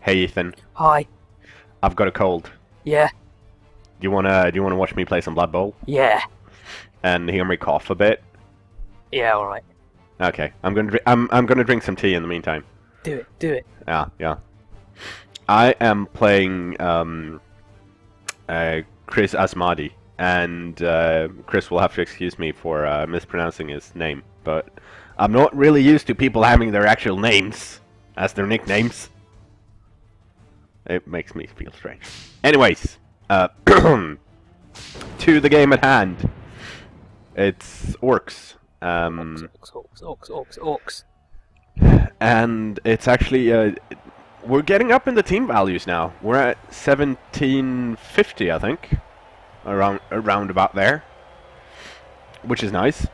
Hey Ethan, Hi. I've got a cold. Yeah. Do you wanna watch me play some Blood Bowl Yeah. and hear me cough a bit? Yeah. All right. Okay, I'm gonna drink some tea in the meantime. Do it. Do it. Yeah. I am playing ChrisAsmadi, and Chris will have to excuse me for mispronouncing his name, but I'm not really used to people having their actual names as their nicknames. It makes me feel strange. Anyways, to the game at hand. It's orcs. Orcs. And it's actually we're getting up in the team values now. We're at 1750, I think, around about there, which is nice.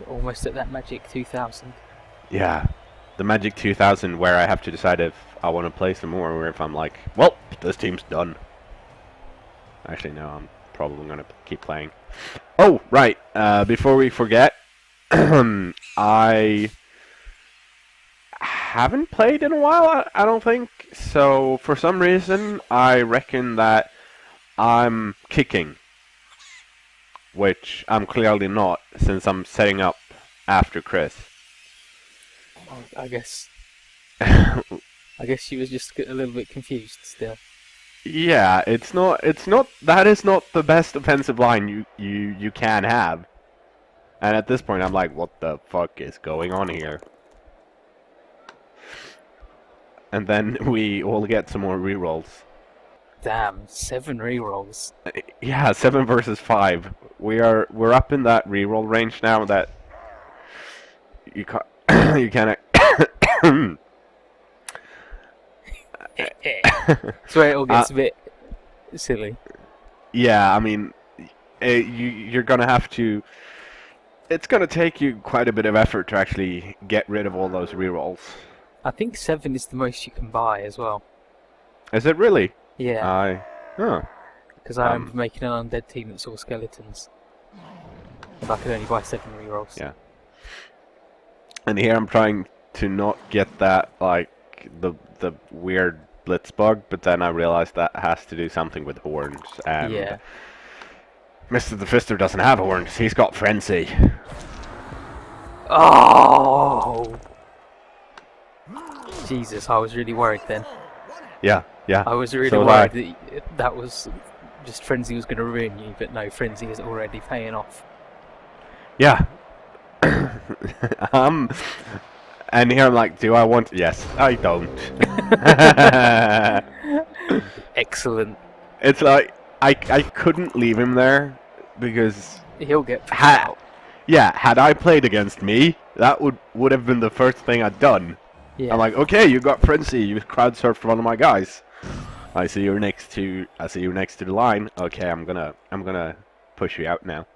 Almost at that magic 2000. Yeah, the magic 2000, where I have to decide if I want to play some more or if I'm like, well, this team's done. Actually, no, I'm probably gonna keep playing. Oh, right. Before we forget, I haven't played in a while, I don't think. So, for some reason, I reckon that I'm kicking. Which I'm clearly not, since I'm setting up after Chris. Oh, I guess she was just a little bit confused still. Yeah, that is not the best offensive line you can have. And at this point, I'm like, what the fuck is going on here? And then we all get some more rerolls. Damn, 7 rerolls. Yeah, 7 versus 5. We're up in that reroll range now that you can't you cannot. That's where it all gets a bit silly. Yeah, I mean, you're gonna have to. It's gonna take you quite a bit of effort to actually get rid of all those rerolls. I think 7 is the most you can buy as well. Is it really? Yeah. Huh. Because I remember making an undead team that's all skeletons. If I could only buy 7 rerolls. Yeah. And here I'm trying to not get that, like, the weird blitz bug, but then I realized that has to do something with horns, and yeah. Mr. the Fister doesn't have horns, he's got frenzy. Oh! Jesus, I was really worried then. Yeah. I was really worried that was just frenzy was going to ruin you, but no, frenzy is already paying off. Yeah. And here I'm like, do I want... Yes, I don't. Excellent. It's like, I couldn't leave him there, because... He'll get out. Yeah, had I played against me, that would have been the first thing I'd done. Yeah. I'm like, okay, you got frenzy, you crowd surfed one of my guys. I see you're next to the line. Okay, I'm gonna push you out now.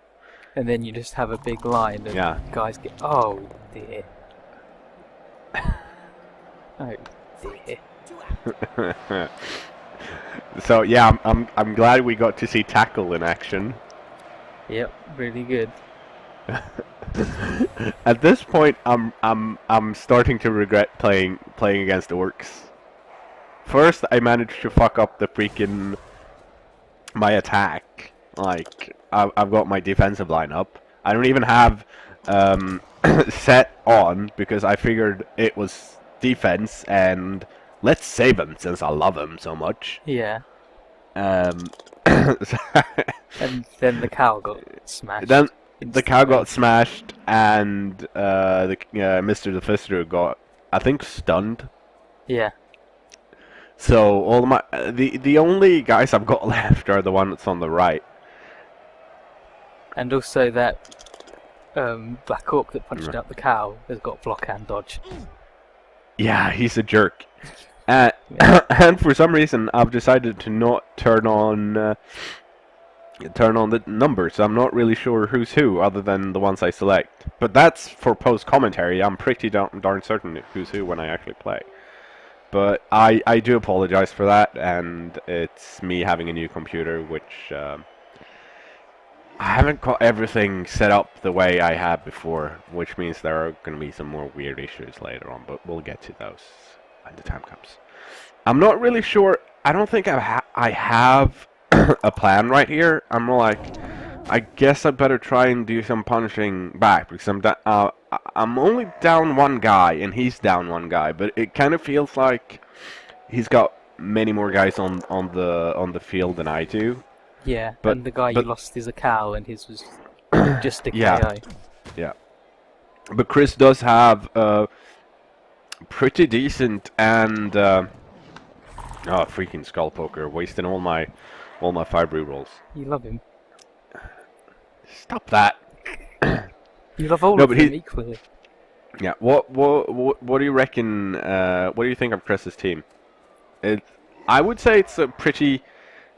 And then you just have a big line and guys get... Oh, dear. Oh, dear. So yeah, I'm glad we got to see tackle in action. Yep, really good. At this point, I'm starting to regret playing against orcs. First, I managed to fuck up the freaking my attack. Like, I've got my defensive line up. I don't even have set on, because I figured it was defense and let's save him since I love him so much. Yeah. And then the cow got smashed. Then the cow got smashed, and Mr. the Fister got, I think, stunned. Yeah. So all my the only guys I've got left are the one that's on the right. And also that Black Orc that punched out the cow has got block and dodge. Yeah, he's a jerk. And for some reason, I've decided to not turn on the numbers. I'm not really sure who's who, other than the ones I select. But that's for post commentary. I'm pretty darn certain who's who when I actually play. But I do apologize for that, and it's me having a new computer, which I haven't got everything set up the way I had before, which means there are going to be some more weird issues later on, but we'll get to those. when the time comes. I'm not really sure. I don't think I have a plan right here. I'm more like, I guess I better try and do some punching back because I'm only down one guy and he's down one guy, but it kind of feels like he's got many more guys on the field than I do. Yeah, But and the guy you but lost is a cow, and his was just a yeah, KO. yeah. But Chris does have pretty decent and oh, freaking skull poker, wasting all my five rolls. You love him. Stop that. You love all No, of but them equally. Yeah. What do you reckon? What do you think of Chris's team? I would say it's a pretty.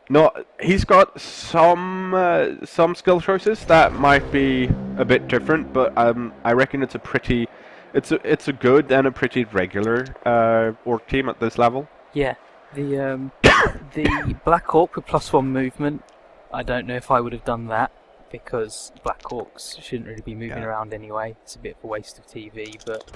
No, he's got some skill choices that might be a bit different, but I reckon it's a pretty. It's a good and a pretty regular orc team at this level. Yeah, the the Black Hawk with +1 movement. I don't know if I would have done that because Black Hawks shouldn't really be moving around anyway. It's a bit of a waste of TV, but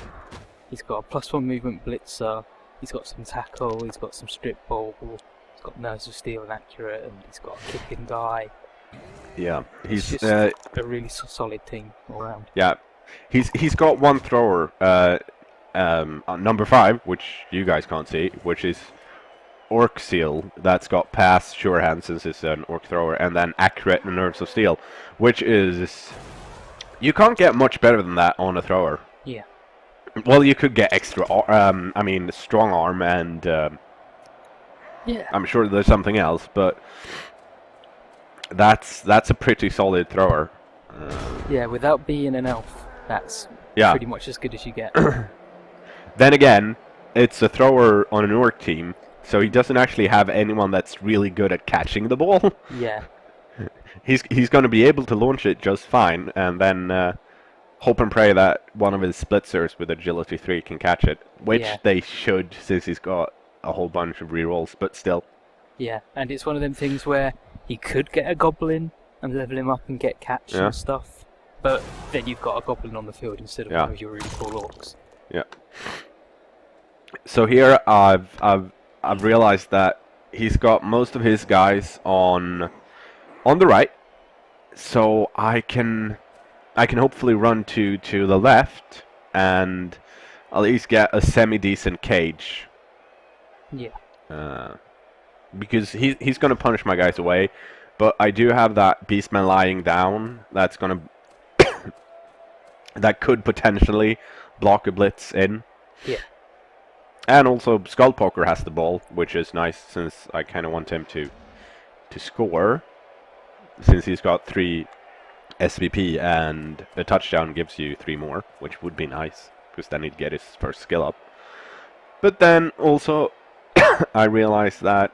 he's got a +1 movement blitzer. He's got some tackle. He's got some strip ball. He's got nerves of steel and accurate, and he's got a kicking guy. Yeah, he's just a really solid team all around. Yeah, he's got one thrower, on number 5, which you guys can't see, which is Orc Seal. That's got pass, sure hand since it's an Orc thrower, and then accurate and nerves of steel, which is you can't get much better than that on a thrower. Yeah. Well, you could get extra, strong arm, and yeah. I'm sure there's something else, but that's a pretty solid thrower. Yeah, without being an elf, that's pretty much as good as you get. Then again, it's a thrower on an orc team, so he doesn't actually have anyone that's really good at catching the ball. Yeah. He's going to be able to launch it just fine, and then hope and pray that one of his splitzers with agility 3 can catch it, which they should, since he's got a whole bunch of rerolls, but still. Yeah, and it's one of them things where he could get a goblin and level him up and get catch and stuff, but then you've got a goblin on the field instead of one of your really cool orcs. Yeah. So here I've realized that he's got most of his guys on the right, so I can hopefully run to the left and at least get a semi-decent cage. Yeah. Because he's going to punish my guys away, but I do have that beastman lying down that's going to that could potentially block a blitz in. Yeah. And also Skullpoker has the ball, which is nice since I kind of want him to score, since he's got 3 SVP and a touchdown gives you 3 more, which would be nice because then he'd get his first skill up. But then also I realized that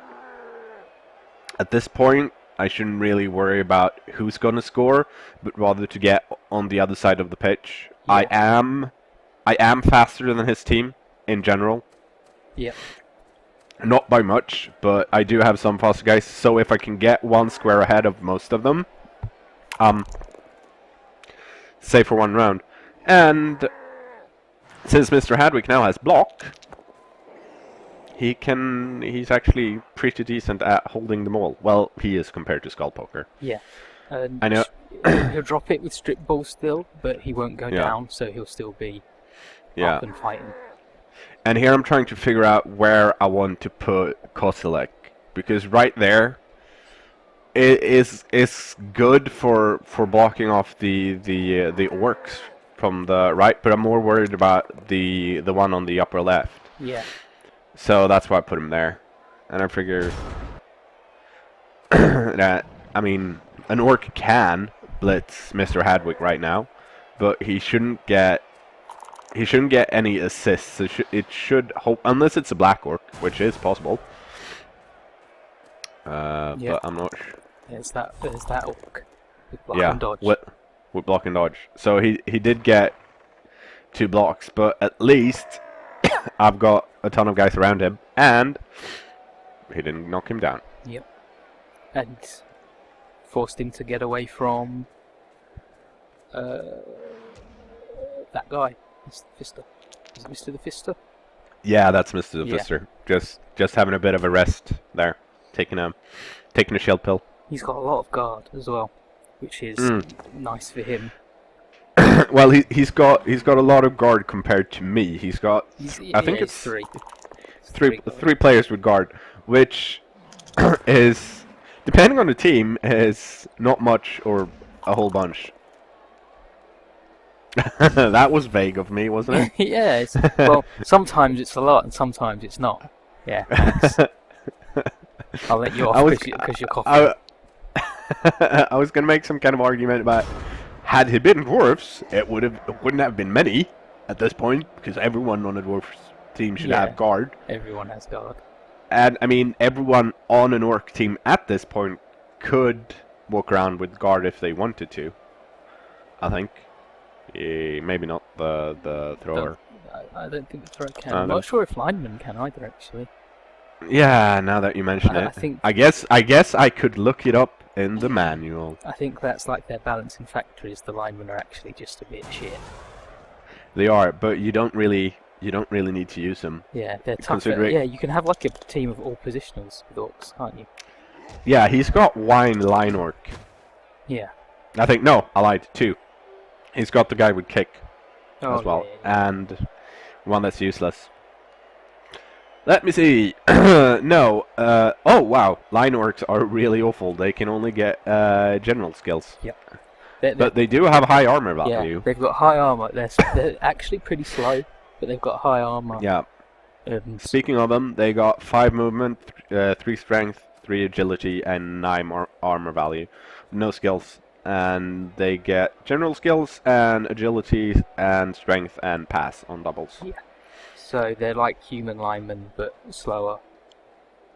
at this point I shouldn't really worry about who's going to score, but rather to get on the other side of the pitch. Yeah. I am faster than his team in general. Yeah. Not by much, but I do have some faster guys, so if I can get one square ahead of most of them, save for one round. And since Mr. Hadwick now has block, he's actually pretty decent at holding them all. Well, he is compared to Skullpoker. Yeah. I know. He'll drop it with strip ball still, but he won't go down, so he'll still be up and fighting. And here I'm trying to figure out where I want to put Kozilek, because right there it is good for blocking off the orcs from the right, but I'm more worried about the one on the upper left. Yeah. So that's why I put him there, and I figure that an orc can blitz Mr. Hadwick right now, but he shouldn't get any assists. It should hope, unless it's a black orc, which is possible. But I'm not sure. There's that orc with block and dodge. With block and dodge. So he did get 2 blocks, but at least I've got a ton of guys around him, and he didn't knock him down. Yep. And forced him to get away from that guy. Mr. Fister. Is it Mr. the Fister? Yeah, that's Mr. Yeah. Pfister. Just having a bit of a rest there, taking a shield pill. He's got a lot of guard as well, which is nice for him. Well, he's got a lot of guard compared to me. He's got I think it's three. Three players with guard, which is, depending on the team, is not much or a whole bunch. That was vague of me, wasn't it? Yeah. Well, sometimes it's a lot and sometimes it's not. Yeah. Thanks. I'll let you off because you're coughing. I was gonna make some kind of argument about, had he been dwarfs, it wouldn't have been many at this point, because everyone on a dwarfs team should have guard. Everyone has guard. And I mean, everyone on an orc team at this point could walk around with guard if they wanted to. I think. Maybe not the thrower. I don't think the thrower can. I'm not sure if linemen can either, actually. Yeah, now that you mention it, I guess I could look it up in the manual. I think that's like their balancing factor is the linemen are actually just a bit shit. They are, but you don't really need to use them. Yeah, they're tough. Yeah, you can have like a team of all positionals with orcs, can't you? Yeah, he's got wine line orc. Yeah. I think no, I lied. 2. He's got the guy with kick as well, and one that's useless. Let me see. No. Oh wow, line orcs are really awful. They can only get general skills. Yep. But they do have high armor value. Yeah, they've got high armor. They're actually pretty slow, but they've got high armor. Yeah. Speaking of them, they got 5 movement, 3 strength, 3 agility, and 9 armor value. No skills. And they get general skills and agility and strength and pass on doubles. Yeah. So they're like human linemen, but slower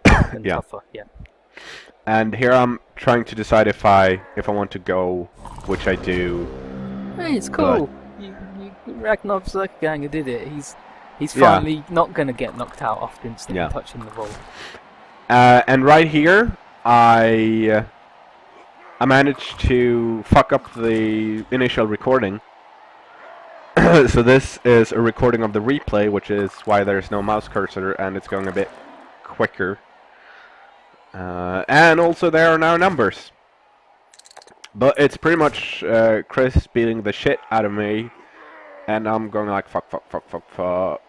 and tougher. Yeah. And here I'm trying to decide if I want to go, which I do. Hey, it's cool. Ragnar Zerkganger did it. He's finally not going to get knocked out after instantly touching the ball. And right here, I managed to fuck up the initial recording. So this is a recording of the replay, which is why there's no mouse cursor and it's going a bit quicker. And also there are now numbers. But it's pretty much Chris beating the shit out of me. And I'm going like fuck.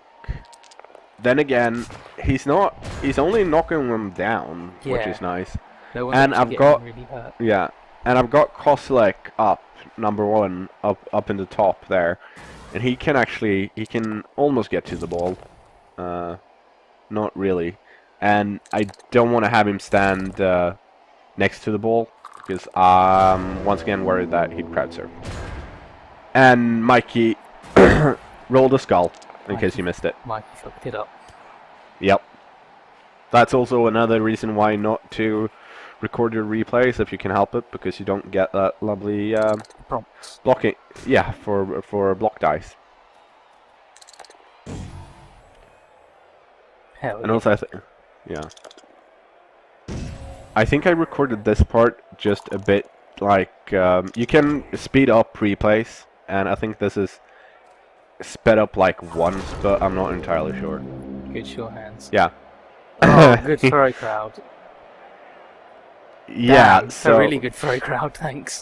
Then again, he's only knocking them down, which is nice. No one's and I've got really hurt. Yeah, and I've got Koslek up, number 1, up in the top there, and he can almost get to the ball, not really, and I don't want to have him stand next to the ball because I'm once again worried that he'd crowd surf. And Mikey rolled a skull in case you missed it. Mikey fucked it up. Yep. That's also another reason why not to record your replays if you can help it, because you don't get that lovely prompts blocking. Yeah, for block dice. Hell and also, I think I recorded this part just a bit like you can speed up replays, and I think this is sped up like once, but I'm not entirely sure. Good sure hands. Yeah. Oh, good throw crowd. Yeah, damn, so a really good throw crowd, thanks.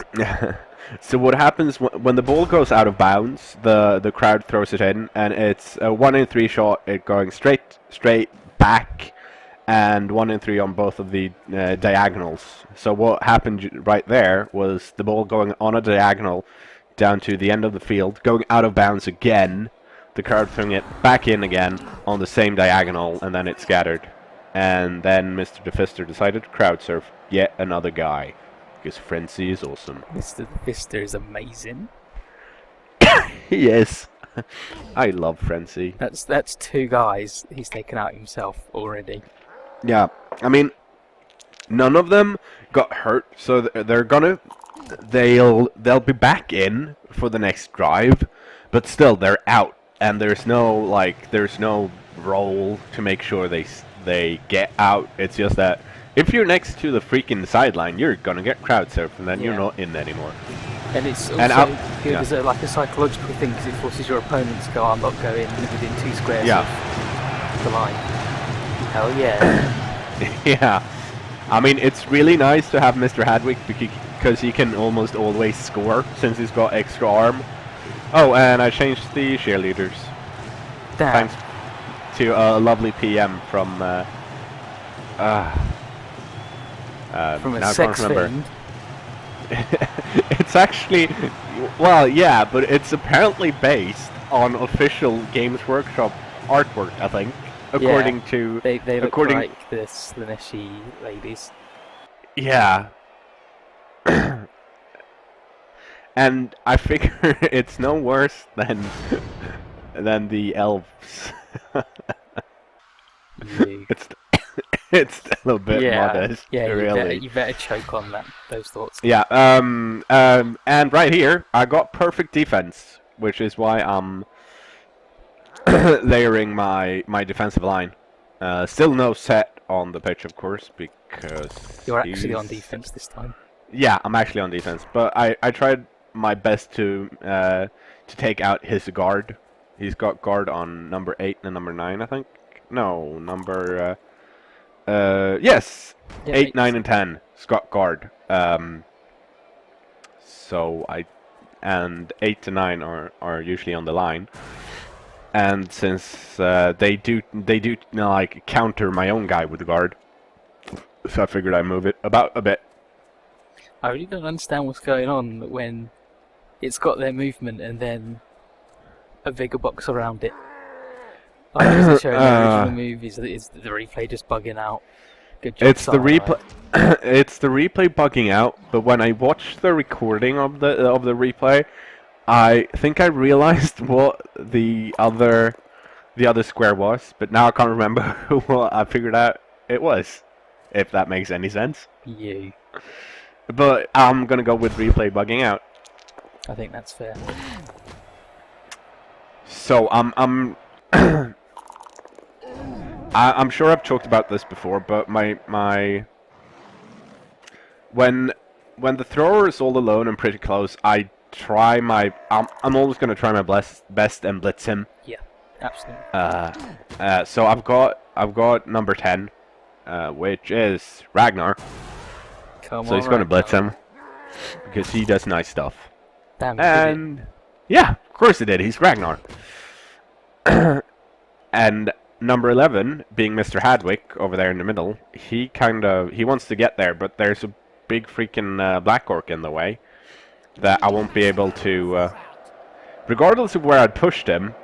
So what happens when the ball goes out of bounds, the crowd throws it in, and it's a 1 in 3 shot, it going straight back, and 1 in 3 on both of the diagonals. So what happened right there was the ball going on a diagonal down to the end of the field, going out of bounds again, the crowd throwing it back in again on the same diagonal, and then it scattered. And then Mr. DeFister decided to crowd surf yet another guy, because Frenzy is awesome. Mr. DeFister is amazing. He is. I love Frenzy. That's 2 guys he's taken out himself already. Yeah, I mean, none of them got hurt, so they'll be back in for the next drive, but still they're out, and there's no roll to make sure they get out. It's just that if you're next to the freaking sideline, you're gonna get crowd surfed, and then you're not in anymore. And it's also good as like a psychological thing, because it forces your opponent to go, I'm not going within 2 squares the line. Hell yeah. Yeah. I mean, it's really nice to have Mr. Hadwick because he can almost always score since he's got extra arm. Oh, and I changed the cheerleaders. Damn. Thanks to a lovely PM from From a now I sex can't remember. fiend. It's actually, well, yeah, but it's apparently based on official Games Workshop artwork, I think, according to... They look according, like the Slaneshi ladies. Yeah. And I figure it's no worse than the elves. You. It's still a bit modest, yeah, really. you better choke on those thoughts. Yeah, and right here, I got perfect defense, which is why I'm layering my defensive line. Still no set on the pitch, of course, because You're actually on defense this time. Yeah, I'm actually on defense, but I tried my best to take out his guard. He's got guard on number 8 and number 9, I think. No, number... yes! Yeah, 8, 9, and 10. Scott guard. So and 8 to 9 are usually on the line. And since they do like counter my own guy with the guard, so I figured I'd move it about a bit. I really don't understand what's going on when it's got their movement and then a bigger box around it. Like, as they show in the original movies, is the replay just bugging out? Good job, It's the replay. It's the replay bugging out. But when I watched the recording of the replay, I think I realized what the other square was. But now I can't remember what I figured out it was. If that makes any sense. You. But I'm gonna go with replay bugging out. I think that's fair. So I'm I'm sure I've talked about this before, but when the thrower is all alone and pretty close, I'm always gonna try my best and blitz him. Yeah, absolutely. So I've got number 10, which is Ragnar. Come So on, he's gonna blitz Ragnar. him because he does nice stuff. Damn, And yeah, of course he did. He's Ragnar. And number 11, being Mr. Hadwick over there in the middle, he wants to get there, but there's a big freaking black orc in the way that I won't be able to. Regardless of where I'd pushed him,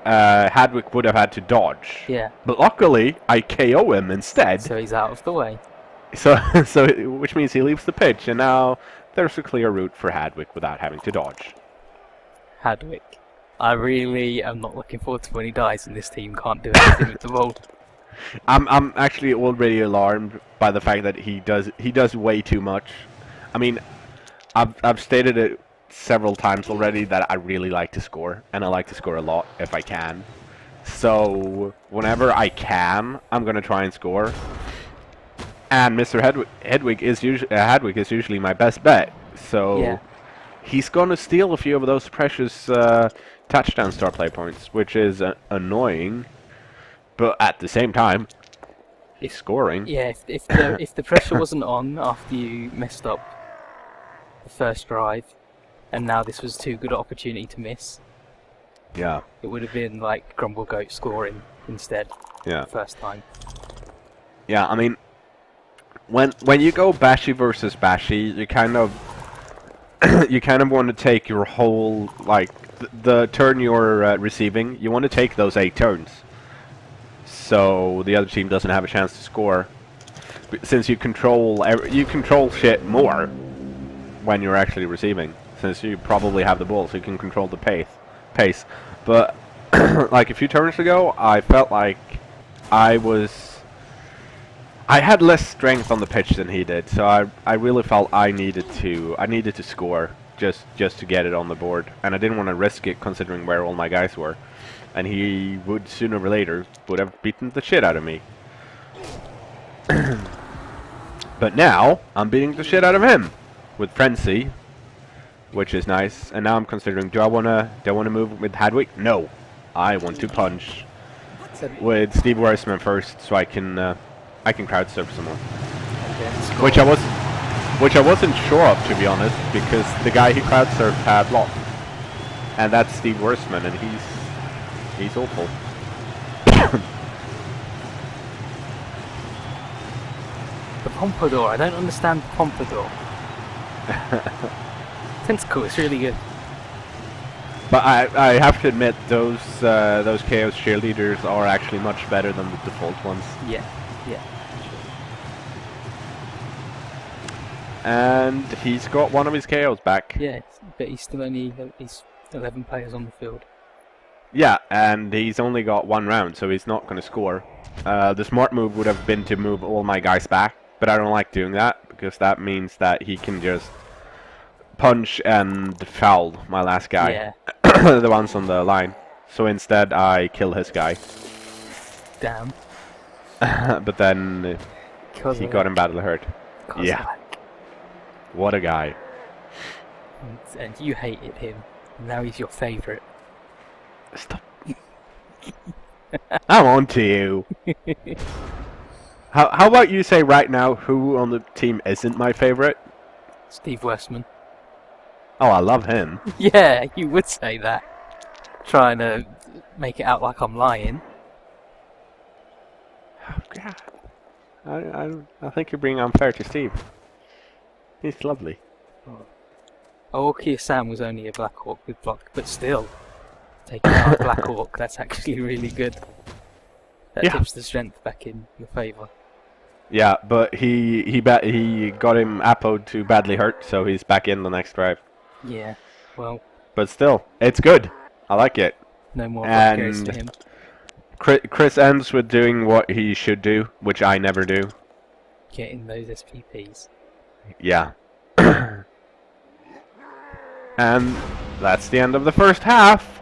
Hadwick would have had to dodge. Yeah. But luckily, I KO him instead. So he's out of the way. So which means he leaves the pitch, and now there's a clear route for Hadwick without having to dodge. Hadwick. I really am not looking forward to when he dies and this team can't do anything with the ball. I'm actually already alarmed by the fact that he does way too much. I mean, I've stated it several times already that I really like to score, and I like to score a lot if I can. So whenever I can, I'm gonna try and score. And Mr. Hadwick is usually my best bet. So Yeah. he's gonna steal a few of those precious touchdown star play points, which is annoying. But at the same time, he's scoring. Yeah, if the pressure wasn't on after you messed up the first drive, and now this was too good an opportunity to miss, Yeah. it would have been like Grumble Goat scoring instead. Yeah. The first time. Yeah, I mean, when you go bashy versus bashy, you kind of want to take your whole, like, the turn you're receiving. You want to take those 8 turns, so the other team doesn't have a chance to score. Since you control shit more when you're actually receiving, since you probably have the ball, so you can control the pace. But like a few turns ago, I felt like I had less strength on the pitch than he did, so I really felt I needed to score just to get it on the board, and I didn't want to risk it considering where all my guys were, and he would sooner or later would have beaten the shit out of me. But now I'm beating the shit out of him with frenzy, which is nice. And now I'm considering, do I wanna move with Hadwick? No, I want to punch. with Steve Weissman first, so I can crowd surf someone. Okay, score. Which I wasn't sure of, to be honest, because the guy he crowd surfed had locked, and that's Steve Weissman, and he's awful. The pompadour. I don't understand the pompadour. Tentacle. It's really good. But I have to admit, those Chaos cheerleaders are actually much better than the default ones. Yeah. And he's got one of his KOs back. Yeah, but he's still only he's 11 players on the field. Yeah, and he's only got one round, so he's not going to score. The smart move would have been to move all my guys back, but I don't like doing that, because that means that he can just punch and foul my last guy. Yeah. The ones on the line. So instead I kill his guy. Damn. But then he got him badly hurt. Yeah. What a guy. And you hated him. Now he's your favourite. Stop. I'm on to you. How about you say right now who on the team isn't my favourite? Steve Westman. Oh, I love him. Yeah, you would say that. Trying to make it out like I'm lying. Oh, God. I think you're being unfair to Steve. He's lovely. Aoki Sam was only a Black Hawk with block, but still, taking out a Black Hawk, that's actually really good. That tips the strength back in your favour. Yeah, but he got him Apo'd to badly hurt, so he's back in the next drive. Yeah, well. But still, it's good. I like it. No more block carries to him. Chris ends with doing what he should do, which I never do. Getting those SPPs. Yeah. And that's the end of the first half.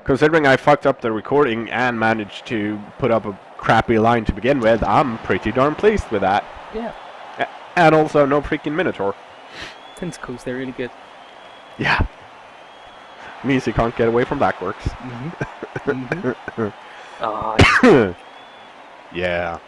Considering I fucked up the recording and managed to put up a crappy line to begin with, I'm pretty darn pleased with that. Yeah. And also no freaking Minotaur. Tentacles, they're really good. Yeah. Means you can't get away from backworks. Mm-hmm. Mm-hmm. Oh, Yeah.